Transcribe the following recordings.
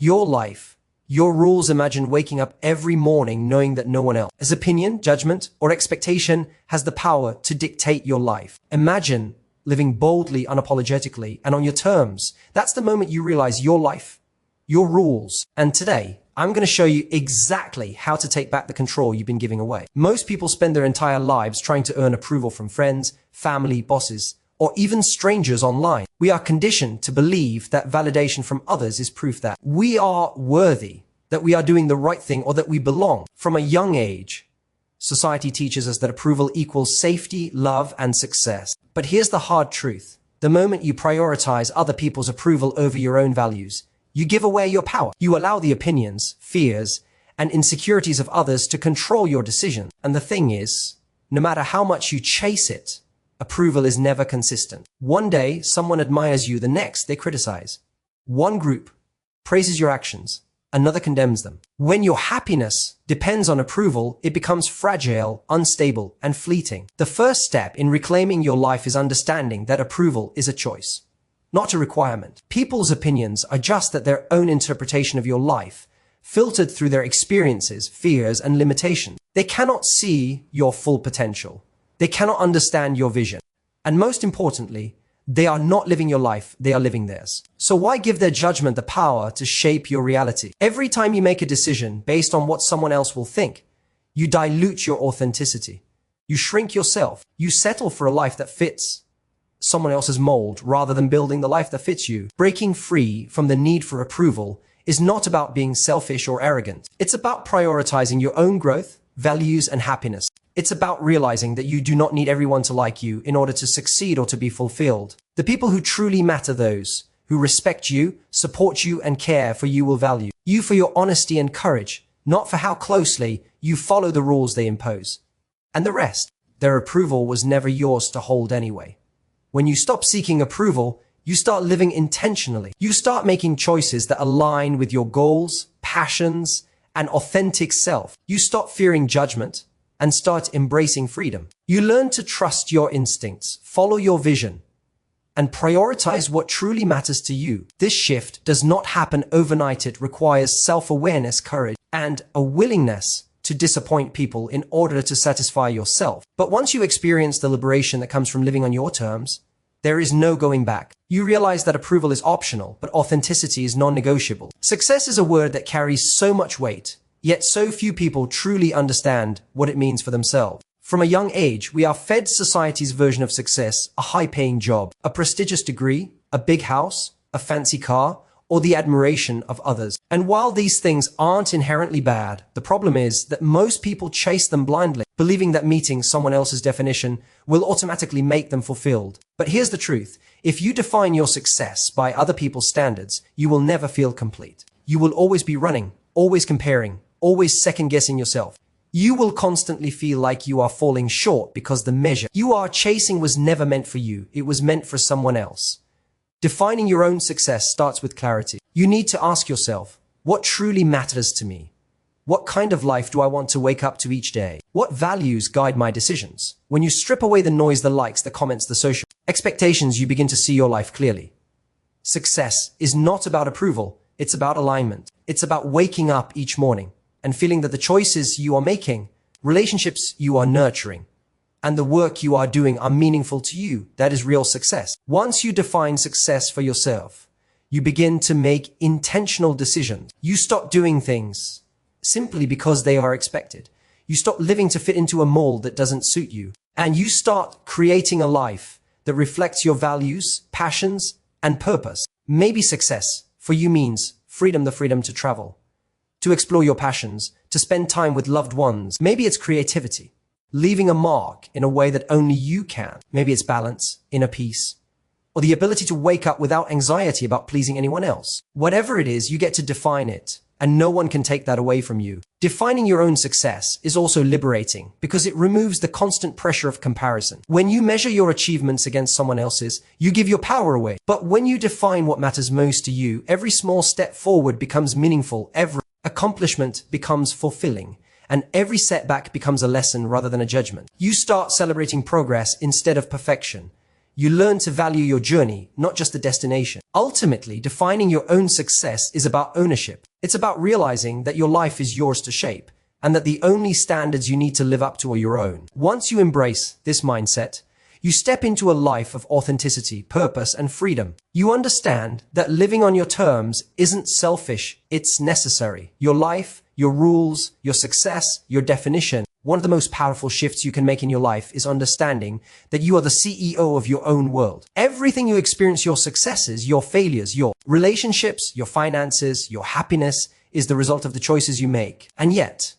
Your life, your rules. Imagine waking up every morning knowing that no one else's opinion, judgment, or expectation has the power to dictate your life. Imagine living boldly, unapologetically, and on your terms. That's the moment you realize your life, your rules. And today, I'm going to show you exactly how to take back the control you've been giving away. Most people spend their entire lives trying to earn approval from friends, family, bosses, or even strangers online. We are conditioned to believe that validation from others is proof that we are worthy, that we are doing the right thing, or that we belong. From a young age, society teaches us that approval equals safety, love, and success. But here's the hard truth. The moment you prioritize other people's approval over your own values, you give away your power. You allow the opinions, fears, and insecurities of others to control your decision. And the thing is, no matter how much you chase it, approval is never consistent. One day, someone admires you, the next they criticize. One group praises your actions, another condemns them. When your happiness depends on approval, it becomes fragile, unstable, and fleeting. The first step in reclaiming your life is understanding that approval is a choice, not a requirement. People's opinions are just their own interpretation of your life, filtered through their experiences, fears, and limitations. They cannot see your full potential. They cannot understand your vision. And most importantly, they are not living your life, they are living theirs. So why give their judgment the power to shape your reality? Every time you make a decision based on what someone else will think, you dilute your authenticity. You shrink yourself. You settle for a life that fits someone else's mold rather than building the life that fits you. Breaking free from the need for approval is not about being selfish or arrogant. It's about prioritizing your own growth, values, and happiness. It's about realizing that you do not need everyone to like you in order to succeed or to be fulfilled. The people who truly matter, those who respect you, support you, and care for you, will value you for your honesty and courage, not for how closely you follow the rules they impose. And the rest, their approval was never yours to hold anyway. When you stop seeking approval, you start living intentionally. You start making choices that align with your goals, passions, and authentic self. You stop fearing judgment and start embracing freedom. You learn to trust your instincts, follow your vision, and prioritize what truly matters to you. This shift does not happen overnight. It requires self-awareness, courage, and a willingness to disappoint people in order to satisfy yourself. But once you experience the liberation that comes from living on your terms, there is no going back. You realize that approval is optional, but authenticity is non-negotiable. Success is a word that carries so much weight, yet so few people truly understand what it means for themselves. From a young age, we are fed society's version of success: a high-paying job, a prestigious degree, a big house, a fancy car, or the admiration of others. And while these things aren't inherently bad, the problem is that most people chase them blindly, believing that meeting someone else's definition will automatically make them fulfilled. But here's the truth. If you define your success by other people's standards, you will never feel complete. You will always be running, always comparing, always second-guessing yourself. You will constantly feel like you are falling short because the measure you are chasing was never meant for you. It was meant for someone else. Defining your own success starts with clarity. You need to ask yourself, what truly matters to me? What kind of life do I want to wake up to each day? What values guide my decisions? When you strip away the noise, the likes, the comments, the social expectations, you begin to see your life clearly. Success is not about approval. It's about alignment. It's about waking up each morning and feeling that the choices you are making, relationships you are nurturing, and the work you are doing are meaningful to you. That is real success. Once you define success for yourself, you begin to make intentional decisions. You stop doing things simply because they are expected. You stop living to fit into a mold that doesn't suit you. And you start creating a life that reflects your values, passions, and purpose. Maybe success for you means freedom, the freedom to travel, to explore your passions, to spend time with loved ones. Maybe it's creativity, leaving a mark in a way that only you can. Maybe it's balance, inner peace, or the ability to wake up without anxiety about pleasing anyone else. Whatever it is, you get to define it, and no one can take that away from you. Defining your own success is also liberating because it removes the constant pressure of comparison. When you measure your achievements against someone else's, you give your power away. But when you define what matters most to you, every small step forward becomes meaningful. Every accomplishment becomes fulfilling. And every setback becomes a lesson rather than a judgment. You start celebrating progress instead of perfection. You learn to value your journey, not just the destination. Ultimately, defining your own success is about ownership. It's about realizing that your life is yours to shape, and that the only standards you need to live up to are your own. Once you embrace this mindset, you step into a life of authenticity, purpose, and freedom. You understand that living on your terms isn't selfish, it's necessary. Your life, your rules, your success, your definition. One of the most powerful shifts you can make in your life is understanding that you are the CEO of your own world. Everything you experience, your successes, your failures, your relationships, your finances, your happiness, is the result of the choices you make. And yet,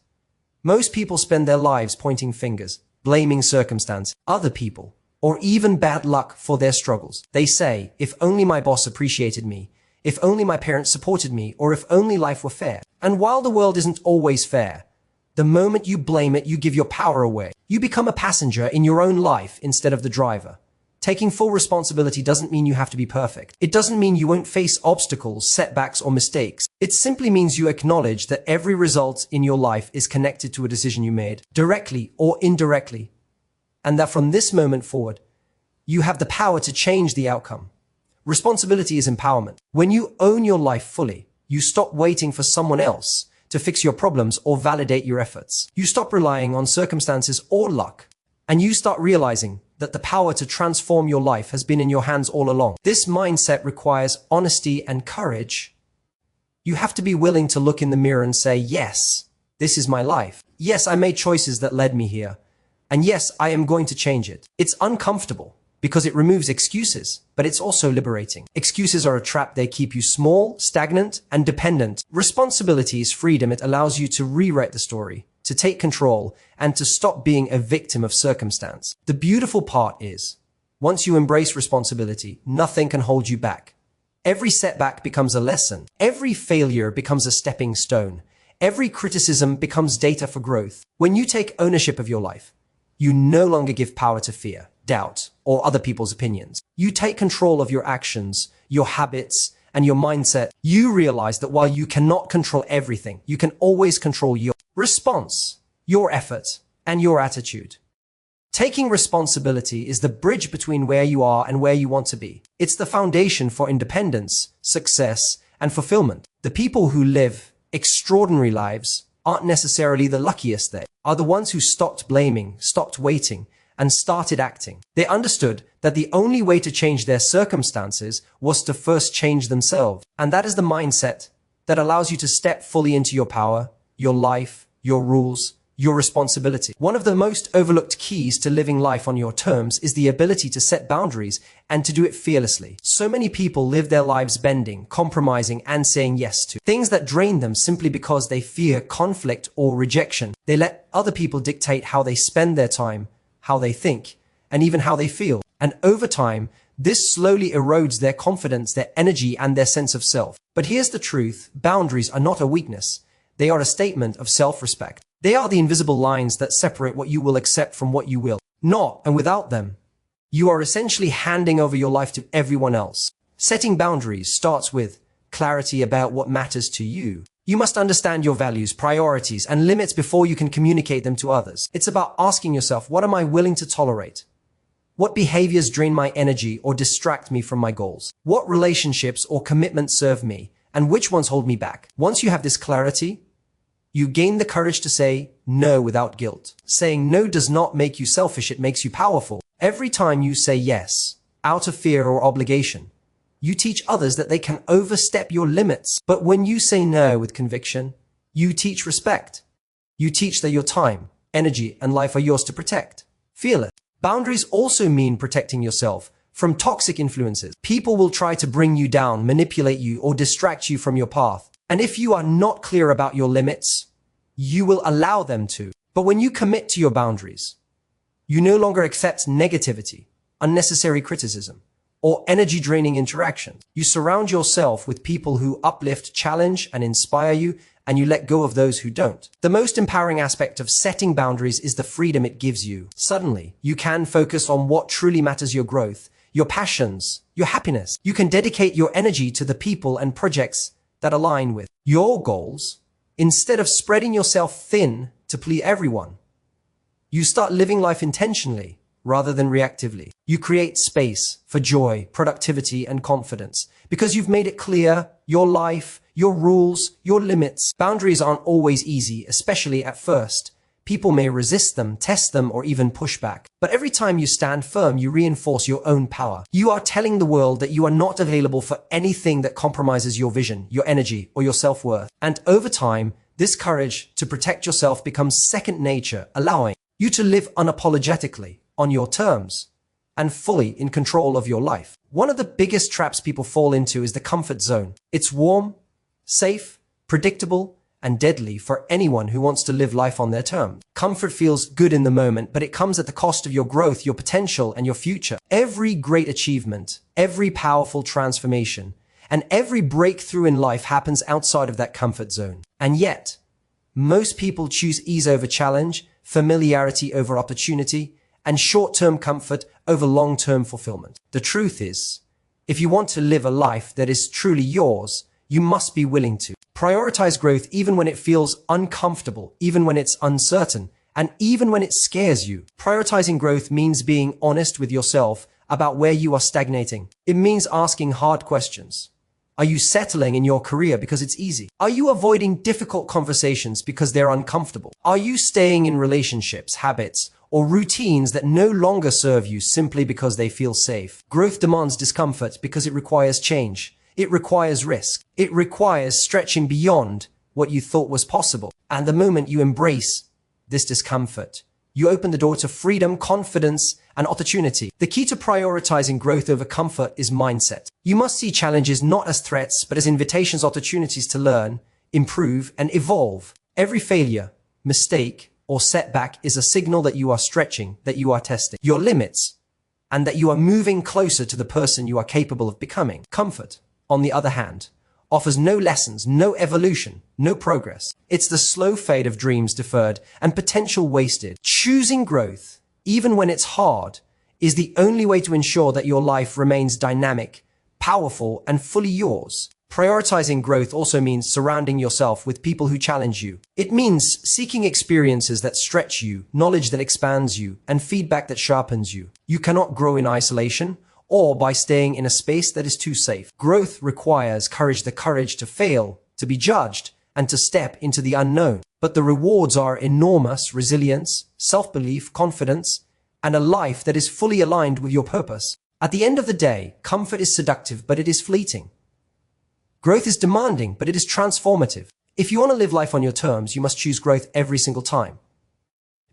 most people spend their lives pointing fingers, blaming circumstance, other people, or even bad luck for their struggles. They say, if only my boss appreciated me, if only my parents supported me, or if only life were fair. And while the world isn't always fair, the moment you blame it, you give your power away. You become a passenger in your own life instead of the driver. Taking full responsibility doesn't mean you have to be perfect. It doesn't mean you won't face obstacles, setbacks, or mistakes. It simply means you acknowledge that every result in your life is connected to a decision you made, directly or indirectly, and that from this moment forward, you have the power to change the outcome. Responsibility is empowerment. When you own your life fully, you stop waiting for someone else to fix your problems or validate your efforts. You stop relying on circumstances or luck, and you start realizing that the power to transform your life has been in your hands all along. This mindset requires honesty and courage. You have to be willing to look in the mirror and say, yes, this is my life. Yes, I made choices that led me here. And yes, I am going to change it. It's uncomfortable because it removes excuses, but it's also liberating. Excuses are a trap. They keep you small, stagnant, and dependent. Responsibility is freedom. It allows you to rewrite the story, to take control, and to stop being a victim of circumstance. The beautiful part is, once you embrace responsibility, nothing can hold you back. Every setback becomes a lesson. Every failure becomes a stepping stone. Every criticism becomes data for growth. When you take ownership of your life, you no longer give power to fear, doubt, or other people's opinions. You take control of your actions, your habits, and your mindset. You realize that while you cannot control everything, you can always control your response, your effort, and your attitude. Taking responsibility is the bridge between where you are and where you want to be. It's the foundation for independence, success, and fulfillment. The people who live extraordinary lives aren't necessarily the luckiest. They are the ones who stopped blaming, stopped waiting, and started acting. They understood that the only way to change their circumstances was to first change themselves. And that is the mindset that allows you to step fully into your power, your life, your rules, your responsibility. One of the most overlooked keys to living life on your terms is the ability to set boundaries and to do it fearlessly. So many people live their lives bending, compromising, and saying yes to things that drain them simply because they fear conflict or rejection. They let other people dictate how they spend their time, how they think, and even how they feel. And over time, this slowly erodes their confidence, their energy, and their sense of self. But here's the truth. Boundaries are not a weakness. They are a statement of self-respect. They are the invisible lines that separate what you will accept from what you will not, and without them, you are essentially handing over your life to everyone else. Setting boundaries starts with clarity about what matters to you. You must understand your values, priorities, and limits before you can communicate them to others. It's about asking yourself, what am I willing to tolerate? What behaviors drain my energy or distract me from my goals? What relationships or commitments serve me, and which ones hold me back? Once you have this clarity, you gain the courage to say no without guilt. Saying no does not make you selfish, it makes you powerful. Every time you say yes, out of fear or obligation, you teach others that they can overstep your limits. But when you say no with conviction, you teach respect. You teach that your time, energy, and life are yours to protect. Feel it. Boundaries also mean protecting yourself from toxic influences. People will try to bring you down, manipulate you, or distract you from your path. And if you are not clear about your limits, you will allow them to. But when you commit to your boundaries, you no longer accept negativity, unnecessary criticism, or energy-draining interactions. You surround yourself with people who uplift, challenge, and inspire you, and you let go of those who don't. The most empowering aspect of setting boundaries is the freedom it gives you. Suddenly, you can focus on what truly matters: your growth, your passions, your happiness. You can dedicate your energy to the people and projects that align with your goals. Instead of spreading yourself thin to please everyone, you start living life intentionally, rather than reactively. You create space for joy, productivity, and confidence because you've made it clear your life, your rules, your limits. Boundaries aren't always easy, especially at first. People may resist them, test them, or even push back. But every time you stand firm, you reinforce your own power. You are telling the world that you are not available for anything that compromises your vision, your energy, or your self-worth. And over time, this courage to protect yourself becomes second nature, allowing you to live unapologetically on your terms and fully in control of your life. One of the biggest traps people fall into is the comfort zone. It's warm, safe, predictable, and deadly for anyone who wants to live life on their terms. Comfort feels good in the moment, but it comes at the cost of your growth, your potential, and your future. Every great achievement, every powerful transformation, and every breakthrough in life happens outside of that comfort zone. And yet, most people choose ease over challenge, familiarity over opportunity, and short-term comfort over long-term fulfillment. The truth is, if you want to live a life that is truly yours, you must be willing to prioritize growth even when it feels uncomfortable, even when it's uncertain, and even when it scares you. Prioritizing growth means being honest with yourself about where you are stagnating. It means asking hard questions. Are you settling in your career because it's easy? Are you avoiding difficult conversations because they're uncomfortable? Are you staying in relationships, habits, or routines that no longer serve you simply because they feel safe? Growth demands discomfort because it requires change. It requires risk. It requires stretching beyond what you thought was possible. And the moment you embrace this discomfort, you open the door to freedom, confidence, and opportunity. The key to prioritizing growth over comfort is mindset. You must see challenges not as threats, but as invitations, opportunities to learn, improve, and evolve. Every failure, mistake, or setback is a signal that you are stretching, that you are testing your limits, and that you are moving closer to the person you are capable of becoming. Comfort, on the other hand, offers no lessons, no evolution, no progress. It's the slow fade of dreams deferred and potential wasted. Choosing growth, even when it's hard, is the only way to ensure that your life remains dynamic, powerful, and fully yours. Prioritizing growth also means surrounding yourself with people who challenge you. It means seeking experiences that stretch you, knowledge that expands you, and feedback that sharpens you. You cannot grow in isolation or by staying in a space that is too safe. Growth requires courage, the courage to fail, to be judged, and to step into the unknown. But the rewards are enormous: resilience, self-belief, confidence, and a life that is fully aligned with your purpose. At the end of the day, comfort is seductive, but it is fleeting. Growth is demanding, but it is transformative. If you want to live life on your terms, you must choose growth every single time.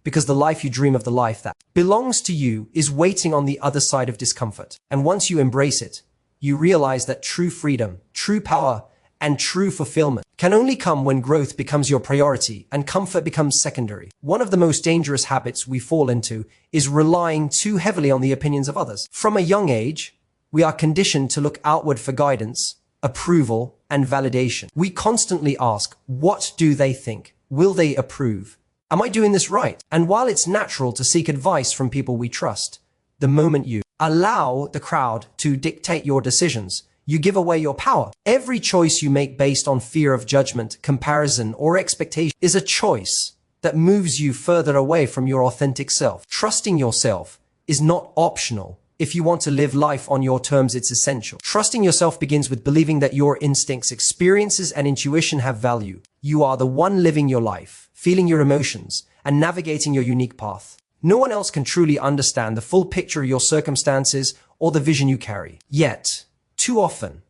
Because the life you dream of, the life that belongs to you, is waiting on the other side of discomfort. And once you embrace it, you realize that true freedom, true power, and true fulfillment can only come when growth becomes your priority and comfort becomes secondary. One of the most dangerous habits we fall into is relying too heavily on the opinions of others. From a young age, we are conditioned to look outward for guidance, approval, and validation. We constantly ask, what do they think? Will they approve? Am I doing this right? And while it's natural to seek advice from people we trust, the moment you allow the crowd to dictate your decisions, you give away your power. Every choice you make based on fear of judgment, comparison, or expectation is a choice that moves you further away from your authentic self. Trusting yourself is not optional. If you want to live life on your terms, it's essential. Trusting yourself begins with believing that your instincts, experiences, and intuition have value. You are the one living your life, feeling your emotions, and navigating your unique path. No one else can truly understand the full picture of your circumstances or the vision you carry. Yet, too often,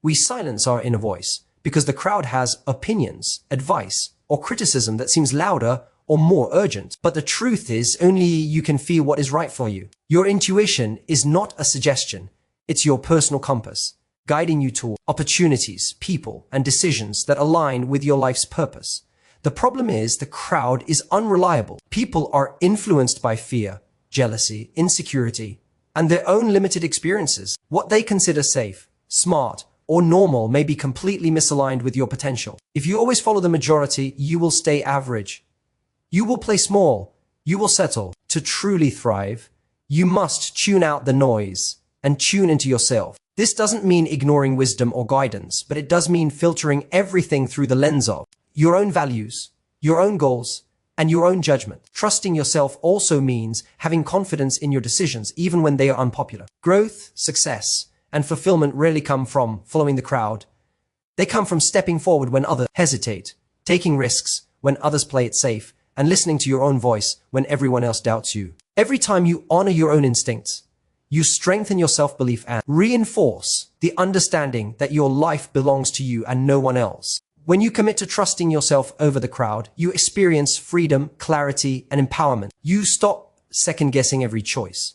we silence our inner voice because the crowd has opinions, advice, or criticism that seems louder or more urgent. But the truth is, only you can feel what is right for you. Your intuition is not a suggestion. It's your personal compass, guiding you toward opportunities, people, and decisions that align with your life's purpose. The problem is the crowd is unreliable. People are influenced by fear, jealousy, insecurity, and their own limited experiences. What they consider safe, smart, or normal may be completely misaligned with your potential. If you always follow the majority, you will stay average. You will play small. You will settle. To truly thrive, you must tune out the noise and tune into yourself. This doesn't mean ignoring wisdom or guidance, but it does mean filtering everything through the lens of your own values, your own goals, and your own judgment. Trusting yourself also means having confidence in your decisions, even when they are unpopular. Growth, success, and fulfillment rarely come from following the crowd. They come from stepping forward when others hesitate, taking risks when others play it safe, and listening to your own voice when everyone else doubts you. Every time you honor your own instincts, you strengthen your self-belief and reinforce the understanding that your life belongs to you and no one else. When you commit to trusting yourself over the crowd, you experience freedom, clarity, and empowerment. You stop second-guessing every choice,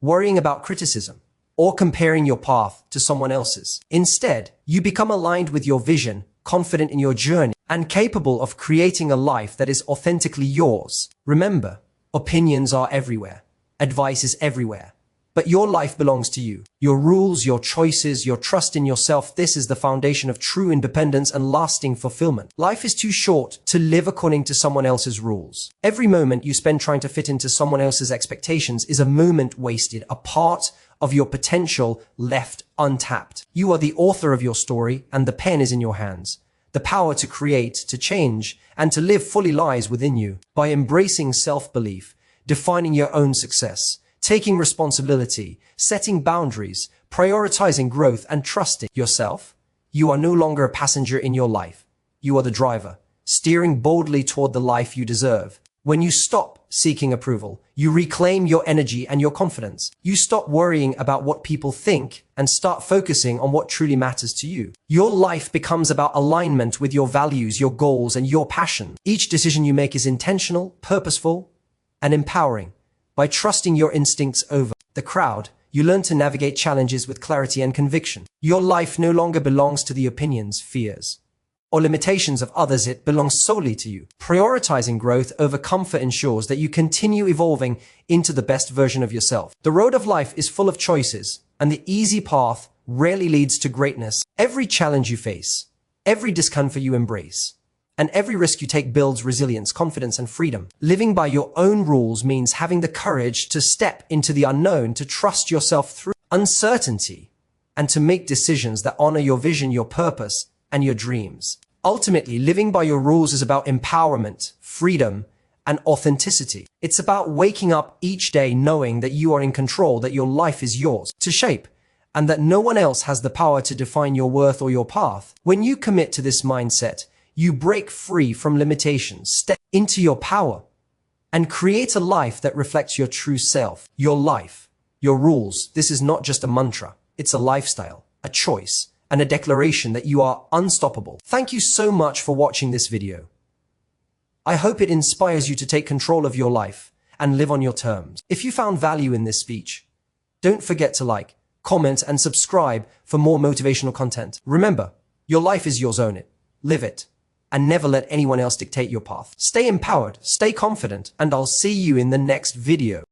worrying about criticism, or comparing your path to someone else's. Instead, you become aligned with your vision, confident in your journey, and capable of creating a life that is authentically yours. Remember, opinions are everywhere. Advice is everywhere. But your life belongs to you. Your rules, your choices, your trust in yourself, this is the foundation of true independence and lasting fulfillment. Life is too short to live according to someone else's rules. Every moment you spend trying to fit into someone else's expectations is a moment wasted, a part of your potential left untapped. You are the author of your story, and the pen is in your hands. The power to create, to change, and to live fully lies within you. By embracing self-belief, defining your own success, taking responsibility, setting boundaries, prioritizing growth, and trusting yourself, you are no longer a passenger in your life. You are the driver, steering boldly toward the life you deserve. When you stop seeking approval, you reclaim your energy and your confidence. You stop worrying about what people think and start focusing on what truly matters to you. Your life becomes about alignment with your values, your goals, and your passion. Each decision you make is intentional, purposeful, and empowering. By trusting your instincts over the crowd, you learn to navigate challenges with clarity and conviction. Your life no longer belongs to the opinions, fears, or limitations of others. It belongs solely to you. Prioritizing growth over comfort ensures that you continue evolving into the best version of yourself. The road of life is full of choices, and the easy path rarely leads to greatness. Every challenge you face, every discomfort you embrace, and every risk you take builds resilience, confidence, and freedom. Living by your own rules means having the courage to step into the unknown, to trust yourself through uncertainty, and to make decisions that honor your vision, your purpose, and your dreams. Ultimately, living by your rules is about empowerment, freedom, and authenticity. It's about waking up each day knowing that you are in control, that your life is yours to shape, and that no one else has the power to define your worth or your path. When you commit to this mindset, you break free from limitations, step into your power, and create a life that reflects your true self. Your life, your rules, this is not just a mantra. It's a lifestyle, a choice, and a declaration that you are unstoppable. Thank you so much for watching this video. I hope it inspires you to take control of your life and live on your terms. If you found value in this speech, don't forget to like, comment, and subscribe for more motivational content. Remember, your life is yours, own it, live it, and never let anyone else dictate your path. Stay empowered, stay confident, and I'll see you in the next video.